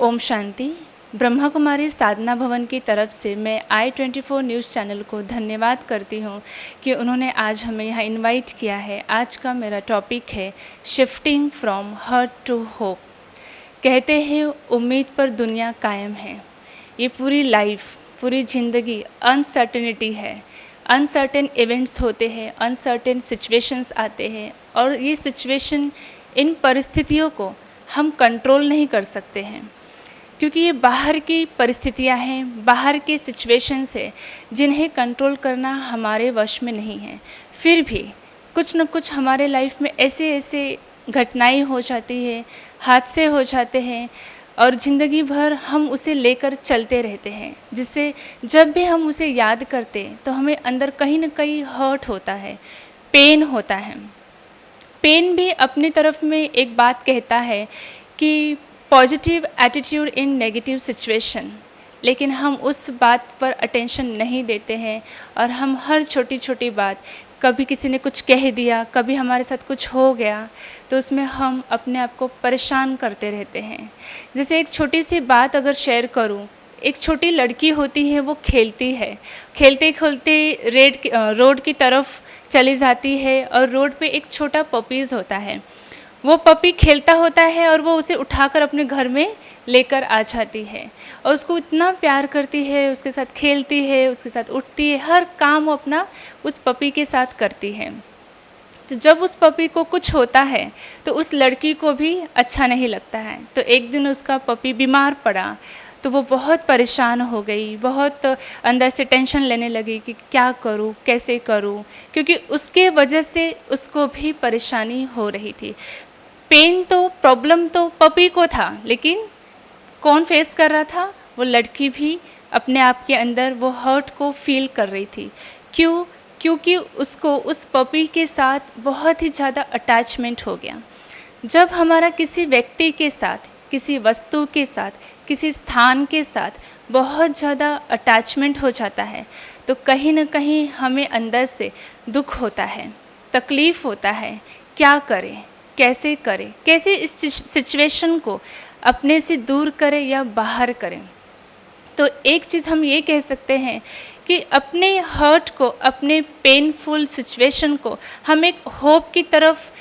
ओम शांति। ब्रह्मा कुमारी साधना भवन की तरफ से मैं i24 न्यूज़ चैनल को धन्यवाद करती हूँ कि उन्होंने आज हमें यहाँ इनवाइट किया है। आज का मेरा टॉपिक है shifting from hurt to hope. कहते हैं उम्मीद पर दुनिया कायम है। ये पूरी लाइफ, पूरी ज़िंदगी अनसर्टेनिटी है। अनसर्टेन इवेंट्स होते हैं, अनसर्टेन सिचुएशंस आते हैं और ये सिचुएशन, इन परिस्थितियों को हम कंट्रोल नहीं कर सकते हैं क्योंकि ये बाहर की परिस्थितियां हैं, बाहर के सिचुएशंस है जिन्हें कंट्रोल करना हमारे वश में नहीं है। फिर भी कुछ न कुछ हमारे लाइफ में ऐसे ऐसे घटनाएं हो जाती है, हादसे हो जाते हैं और ज़िंदगी भर हम उसे लेकर चलते रहते हैं, जिससे जब भी हम उसे याद करते हैं तो हमें अंदर कहीं न कहीं हर्ट होता है, पेन होता है। पेन भी अपनी तरफ में एक बात कहता है कि positive attitude in negative situation, लेकिन हम उस बात पर अटेंशन नहीं देते हैं और हम हर छोटी छोटी बात, कभी किसी ने कुछ कह दिया, कभी हमारे साथ कुछ हो गया तो उसमें हम अपने आप को परेशान करते रहते हैं। जैसे एक छोटी सी बात अगर शेयर करूं, एक छोटी लड़की होती है, वो खेलती है, खेलते खेलते रोड की तरफ चली जाती है और रोड पे एक छोटा पपीज़ होता है। वो पपी खेलता होता है और वो उसे उठाकर अपने घर में लेकर आ जाती है और उसको इतना प्यार करती है, उसके साथ खेलती है, उसके साथ उठती है, हर काम वो अपना उस पपी के साथ करती है। तो जब उस पपी को कुछ होता है तो उस लड़की को भी अच्छा नहीं लगता है। तो एक दिन उसका पपी बीमार पड़ा तो वो बहुत परेशान हो गई, बहुत अंदर से टेंशन लेने लगी कि क्या करूँ, कैसे करूँ, क्योंकि उसके वजह से उसको भी परेशानी हो रही थी। पेन तो, प्रॉब्लम तो पपी को था, लेकिन कौन फेस कर रहा था? वो लड़की भी अपने आप के अंदर वो हर्ट को फील कर रही थी। क्यों? क्योंकि उसको उस पपी के साथ बहुत ही ज़्यादा अटैचमेंट हो गया। जब हमारा किसी व्यक्ति के साथ, किसी वस्तु के साथ, किसी स्थान के साथ बहुत ज़्यादा अटैचमेंट हो जाता है तो कहीं न कहीं हमें अंदर से दुख होता है, तकलीफ़ होता है। क्या करें, कैसे करें, कैसे इस सिचुएशन को अपने से दूर करें या बाहर करें? तो एक चीज़ हम ये कह सकते हैं कि अपने हर्ट को, अपने पेनफुल सिचुएशन को हम एक होप की तरफ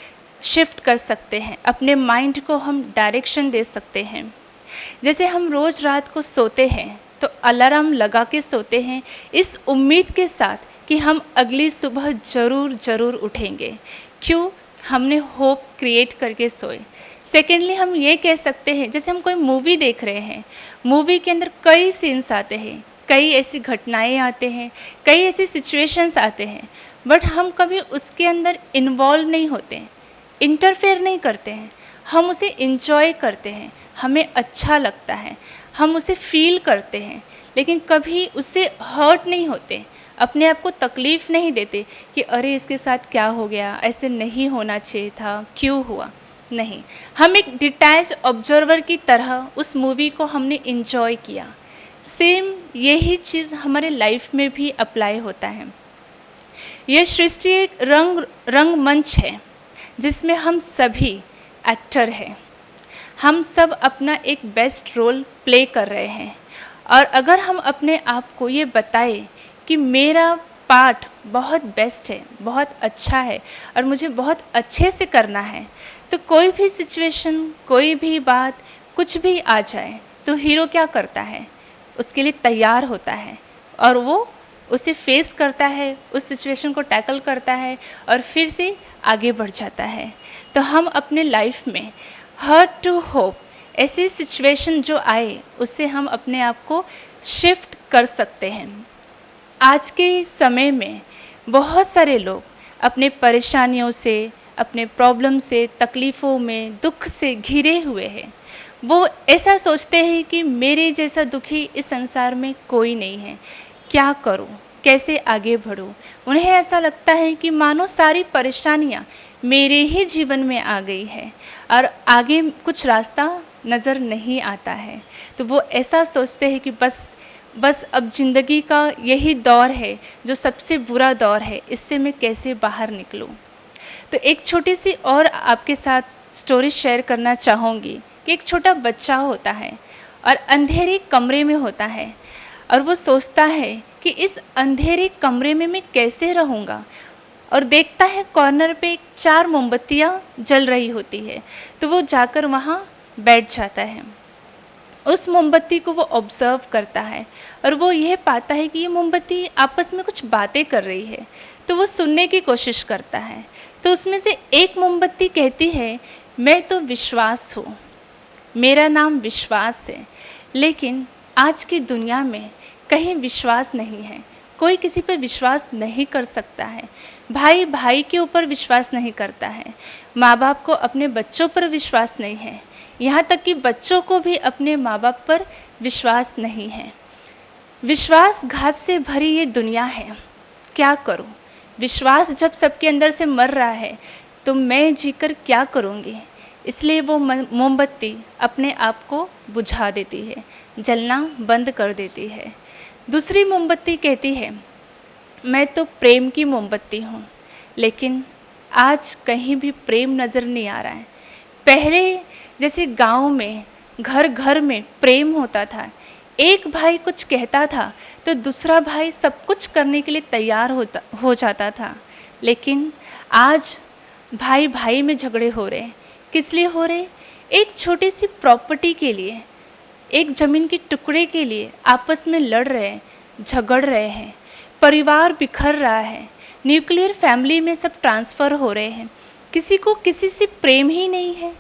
शिफ्ट कर सकते हैं। अपने माइंड को हम डायरेक्शन दे सकते हैं। जैसे हम रोज़ रात को सोते हैं तो अलार्म लगा के सोते हैं इस उम्मीद के साथ कि हम अगली सुबह ज़रूर उठेंगे। क्यों? हमने होप क्रिएट करके सोए। सेकेंडली हम ये कह सकते हैं, जैसे हम कोई मूवी देख रहे हैं, मूवी के अंदर कई सीन्स आते हैं, कई ऐसी घटनाएं आते हैं, कई ऐसी सिचुएशंस आते हैं, बट हम कभी उसके अंदर इन्वॉल्व नहीं होते हैं, इंटरफेयर नहीं करते हैं। हम उसे इंजॉय करते हैं, हमें अच्छा लगता है, हम उसे फील करते हैं, लेकिन कभी उससे हर्ट नहीं होते, अपने आप को तकलीफ़ नहीं देते कि अरे इसके साथ क्या हो गया, ऐसे नहीं होना चाहिए था, क्यों हुआ। नहीं, हम एक डिटैच ऑब्जर्वर की तरह उस मूवी को हमने इंजॉय किया। सेम यही चीज़ हमारे लाइफ में भी अप्लाई होता है। यह सृष्टि एक रंगमंच है जिसमें हम सभी एक्टर हैं। हम सब अपना एक बेस्ट रोल प्ले कर रहे हैं और अगर हम अपने आप को ये बताएं कि मेरा पार्ट बहुत बेस्ट है, बहुत अच्छा है और मुझे बहुत अच्छे से करना है, तो कोई भी सिचुएशन, कोई भी बात, कुछ भी आ जाए, तो हीरो क्या करता है, उसके लिए तैयार होता है और वो उसे फेस करता है, उस सिचुएशन को टैकल करता है और फिर से आगे बढ़ जाता है। तो हम अपने लाइफ में हर्ट टू होप, ऐसी सिचुएशन जो आए उससे हम अपने आप को शिफ्ट कर सकते हैं। आज के समय में बहुत सारे लोग अपने परेशानियों से, अपने प्रॉब्लम से, तकलीफ़ों में, दुख से घिरे हुए हैं। वो ऐसा सोचते हैं कि मेरे जैसा दुखी इस संसार में कोई नहीं है, क्या करूं, कैसे आगे बढ़ूं। उन्हें ऐसा लगता है कि मानो सारी परेशानियां मेरे ही जीवन में आ गई है और आगे कुछ रास्ता नज़र नहीं आता है। तो वो ऐसा सोचते हैं कि बस अब ज़िंदगी का यही दौर है जो सबसे बुरा दौर है, इससे मैं कैसे बाहर निकलूं। तो एक छोटी सी और आपके साथ स्टोरी शेयर करना चाहूँगी कि एक छोटा बच्चा होता है और अंधेरे कमरे में होता है और वो सोचता है कि इस अंधेरे कमरे में मैं कैसे रहूँगा, और देखता है कॉर्नर पे 4 मोमबत्तियाँ जल रही होती है। तो वो जाकर वहाँ बैठ जाता है, उस मोमबत्ती को वो ऑब्ज़र्व करता है और वो यह पाता है कि ये मोमबत्ती आपस में कुछ बातें कर रही है। तो वो सुनने की कोशिश करता है। तो उसमें से एक मोमबत्ती कहती है, मैं तो विश्वास हूँ, मेरा नाम विश्वास है, लेकिन आज की दुनिया में कहीं विश्वास नहीं है, कोई किसी पर विश्वास नहीं कर सकता है। भाई भाई के ऊपर विश्वास नहीं करता है, माँ बाप को अपने बच्चों पर विश्वास नहीं है, यहाँ तक कि बच्चों को भी अपने माँ बाप पर विश्वास नहीं है। विश्वासघात से भरी ये दुनिया है, क्या करूँ। विश्वास जब सबके अंदर से मर रहा है तो मैं जीकर क्या करूँगी। इसलिए वो मोमबत्ती अपने आप को बुझा देती है, जलना बंद कर देती है। दूसरी मोमबत्ती कहती है, मैं तो प्रेम की मोमबत्ती हूँ, लेकिन आज कहीं भी प्रेम नज़र नहीं आ रहा है। पहले जैसे गांव में घर घर में प्रेम होता था, एक भाई कुछ कहता था तो दूसरा भाई सब कुछ करने के लिए तैयार हो जाता था। लेकिन आज भाई भाई में झगड़े हो रहे हैं। किस लिए हो रहे? एक छोटी सी प्रॉपर्टी के लिए, एक ज़मीन के टुकड़े के लिए आपस में लड़ रहे हैं, झगड़ रहे हैं। परिवार बिखर रहा है, न्यूक्लियर फैमिली में सब ट्रांसफ़र हो रहे हैं, किसी को किसी से प्रेम ही नहीं है।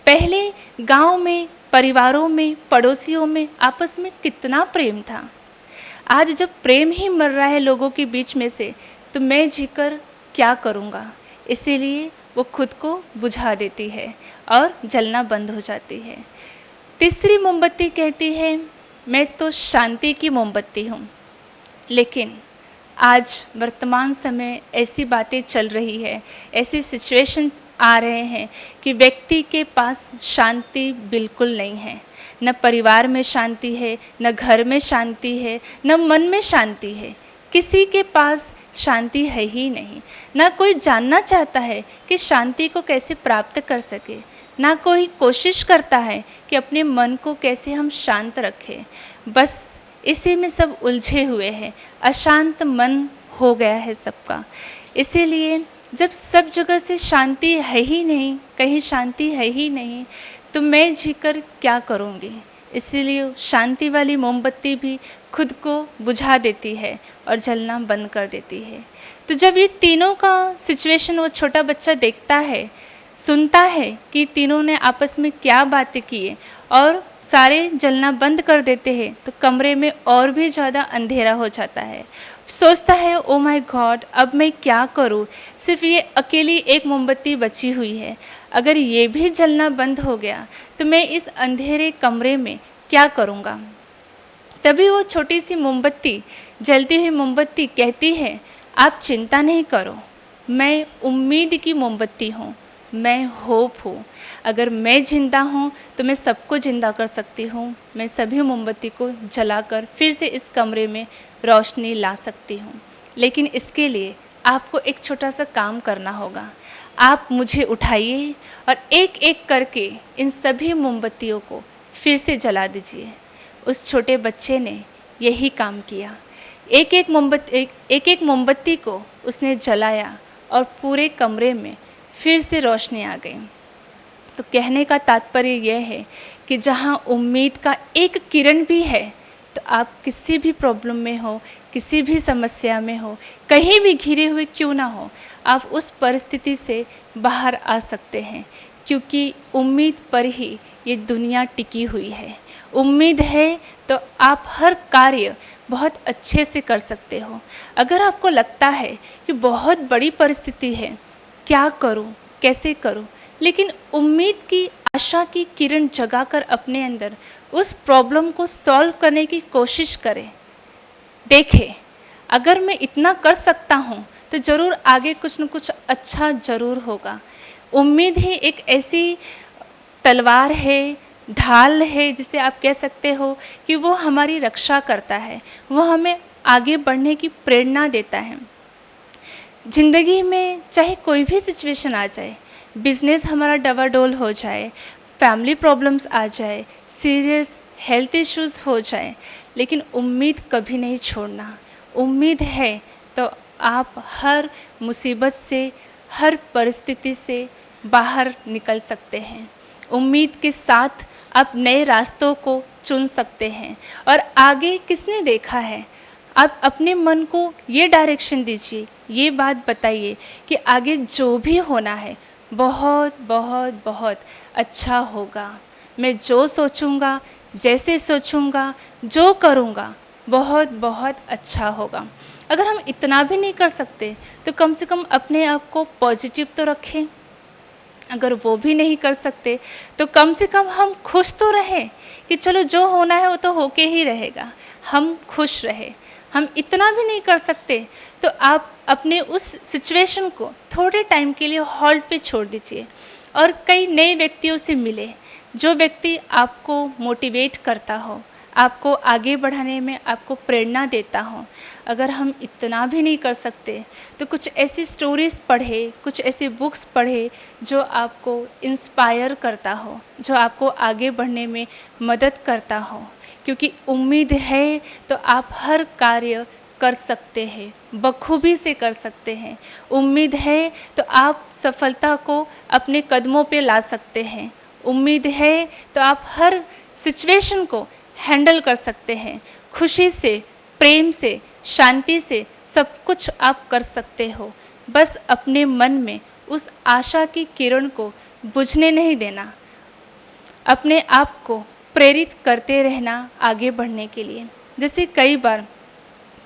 पहले गांव में, परिवारों में, पड़ोसियों में आपस में कितना प्रेम था। आज जब प्रेम ही मर रहा है लोगों के बीच में से, तो मैं जीकर क्या करूँगा। इसीलिए वो खुद को बुझा देती है और जलना बंद हो जाती है। तीसरी मोमबत्ती कहती है, मैं तो शांति की मोमबत्ती हूँ, लेकिन आज वर्तमान समय ऐसी बातें चल रही है, ऐसी सिचुएशंस आ रहे हैं कि व्यक्ति के पास शांति बिल्कुल नहीं है। न परिवार में शांति है, न घर में शांति है, न मन में शांति है। किसी के पास शांति है ही नहीं। ना कोई जानना चाहता है कि शांति को कैसे प्राप्त कर सके, ना कोई कोशिश करता है कि अपने मन को कैसे हम शांत रखें। बस इसी में सब उलझे हुए हैं, अशांत मन हो गया है सबका। इसीलिए जब सब जगह से शांति है ही नहीं, कहीं शांति है ही नहीं, तो मैं जीकर क्या करूँगी। इसीलिए शांति वाली मोमबत्ती भी खुद को बुझा देती है और जलना बंद कर देती है। तो जब ये तीनों का सिचुएशन वो छोटा बच्चा देखता है, सुनता है कि तीनों ने आपस में क्या बातें की है और सारे जलना बंद कर देते हैं, तो कमरे में और भी ज़्यादा अंधेरा हो जाता है। सोचता है, ओ माय गॉड, अब मैं क्या करूं। सिर्फ ये अकेली एक मोमबत्ती बची हुई है, अगर ये भी जलना बंद हो गया तो मैं इस अंधेरे कमरे में क्या करूंगा। तभी वो छोटी सी मोमबत्ती, जलती हुई मोमबत्ती कहती है, आप चिंता नहीं करो, मैं उम्मीद की मोमबत्ती हूँ, मैं होप हूँ। अगर मैं जिंदा हूँ तो मैं सबको जिंदा कर सकती हूँ। मैं सभी मोमबत्ती को जलाकर फिर से इस कमरे में रोशनी ला सकती हूँ। लेकिन इसके लिए आपको एक छोटा सा काम करना होगा। आप मुझे उठाइए और एक एक करके इन सभी मोमबत्तियों को फिर से जला दीजिए। उस छोटे बच्चे ने यही काम किया। एक एक मोमबत्ती को उसने जलाया और पूरे कमरे में फिर से रोशनी आ गई। तो कहने का तात्पर्य यह है कि जहाँ उम्मीद का एक किरण भी है, तो आप किसी भी प्रॉब्लम में हो, किसी भी समस्या में हो, कहीं भी घिरे हुए क्यों ना हो, आप उस परिस्थिति से बाहर आ सकते हैं, क्योंकि उम्मीद पर ही ये दुनिया टिकी हुई है। उम्मीद है तो आप हर कार्य बहुत अच्छे से कर सकते हो। अगर आपको लगता है कि बहुत बड़ी परिस्थिति है, क्या करूं, कैसे करूं, लेकिन उम्मीद की, आशा की किरण जगाकर अपने अंदर उस प्रॉब्लम को सॉल्व करने की कोशिश करें। देखें, अगर मैं इतना कर सकता हूँ तो ज़रूर आगे कुछ न कुछ अच्छा ज़रूर होगा। उम्मीद ही एक ऐसी तलवार है, ढाल है, जिसे आप कह सकते हो कि वो हमारी रक्षा करता है, वो हमें आगे बढ़ने की प्रेरणा देता है। ज़िंदगी में चाहे कोई भी सिचुएशन आ जाए, बिजनेस हमारा डवाडोल हो जाए, फैमिली प्रॉब्लम्स आ जाए, सीरियस हेल्थ इश्यूज़ हो जाए, लेकिन उम्मीद कभी नहीं छोड़ना। उम्मीद है तो आप हर मुसीबत से, हर परिस्थिति से बाहर निकल सकते हैं। उम्मीद के साथ आप नए रास्तों को चुन सकते हैं। और आगे किसने देखा है, आप अपने मन को ये डायरेक्शन दीजिए, ये बात बताइए कि आगे जो भी होना है बहुत बहुत बहुत अच्छा होगा। मैं जो सोचूंगा, जैसे सोचूंगा, जो करूंगा, बहुत बहुत अच्छा होगा। अगर हम इतना भी नहीं कर सकते तो कम से कम अपने आप को पॉजिटिव तो रखें। अगर वो भी नहीं कर सकते तो कम से कम हम खुश तो रहें कि चलो जो होना है वो तो होके ही रहेगा, हम खुश रहे। हम इतना भी नहीं कर सकते तो आप अपने उस सिचुएशन को थोड़े टाइम के लिए हॉल्ट पे छोड़ दीजिए और कई नए व्यक्तियों से मिले, जो व्यक्ति आपको मोटिवेट करता हो, आपको आगे बढ़ाने में आपको प्रेरणा देता हो। अगर हम इतना भी नहीं कर सकते तो कुछ ऐसी स्टोरीज़ पढ़े, कुछ ऐसी बुक्स पढ़े जो आपको इंस्पायर करता हो, जो आपको आगे बढ़ने में मदद करता हो। क्योंकि उम्मीद है तो आप हर कार्य कर सकते हैं, बखूबी से कर सकते हैं। उम्मीद है तो आप सफलता को अपने कदमों पे ला सकते हैं। उम्मीद है तो आप हर सिचुएशन को हैंडल कर सकते हैं। खुशी से, प्रेम से, शांति से सब कुछ आप कर सकते हो। बस अपने मन में उस आशा की किरण को बुझने नहीं देना, अपने आप को प्रेरित करते रहना आगे बढ़ने के लिए। जैसे कई बार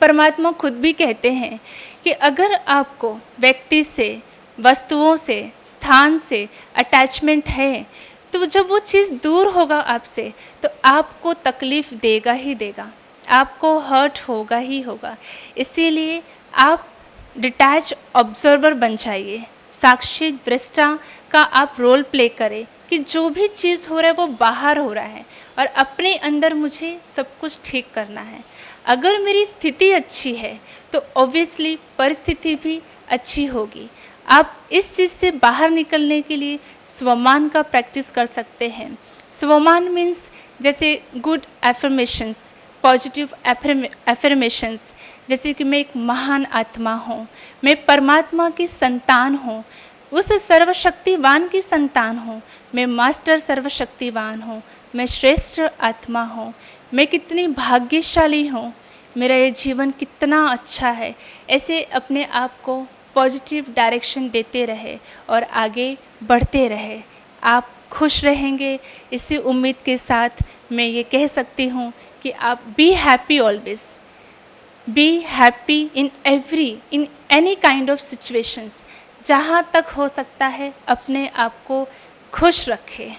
परमात्मा खुद भी कहते हैं कि अगर आपको व्यक्ति से, वस्तुओं से, स्थान से अटैचमेंट है तो जब वो चीज़ दूर होगा आपसे तो आपको तकलीफ़ देगा ही देगा, आपको हर्ट होगा ही होगा। इसीलिए आप डिटैच ऑब्जर्वर बन जाइए, साक्षी दृष्टा का आप रोल प्ले करें कि जो भी चीज़ हो रहा है वो बाहर हो रहा है और अपने अंदर मुझे सब कुछ ठीक करना है। अगर मेरी स्थिति अच्छी है तो ऑब्वियसली परिस्थिति भी अच्छी होगी। आप इस चीज़ से बाहर निकलने के लिए स्वमान का प्रैक्टिस कर सकते हैं। स्वमान मीन्स जैसे गुड एफर्मेशंस, पॉजिटिव एफर्मेशंस, जैसे कि मैं एक महान आत्मा हूँ, मैं परमात्मा की संतान हूँ, उस सर्वशक्तिवान की संतान हूँ, मैं मास्टर सर्वशक्तिवान हूँ, मैं श्रेष्ठ आत्मा हूँ, मैं कितनी भाग्यशाली हूँ, मेरा ये जीवन कितना अच्छा है। ऐसे अपने आप को पॉजिटिव डायरेक्शन देते रहे और आगे बढ़ते रहे। आप खुश रहेंगे। इसी उम्मीद के साथ मैं ये कह सकती हूँ कि आप be happy always, be happy in any kind of situations. जहाँ तक हो सकता है अपने आप को खुश रखें।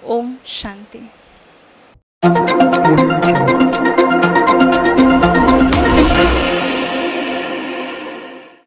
ओम शांति।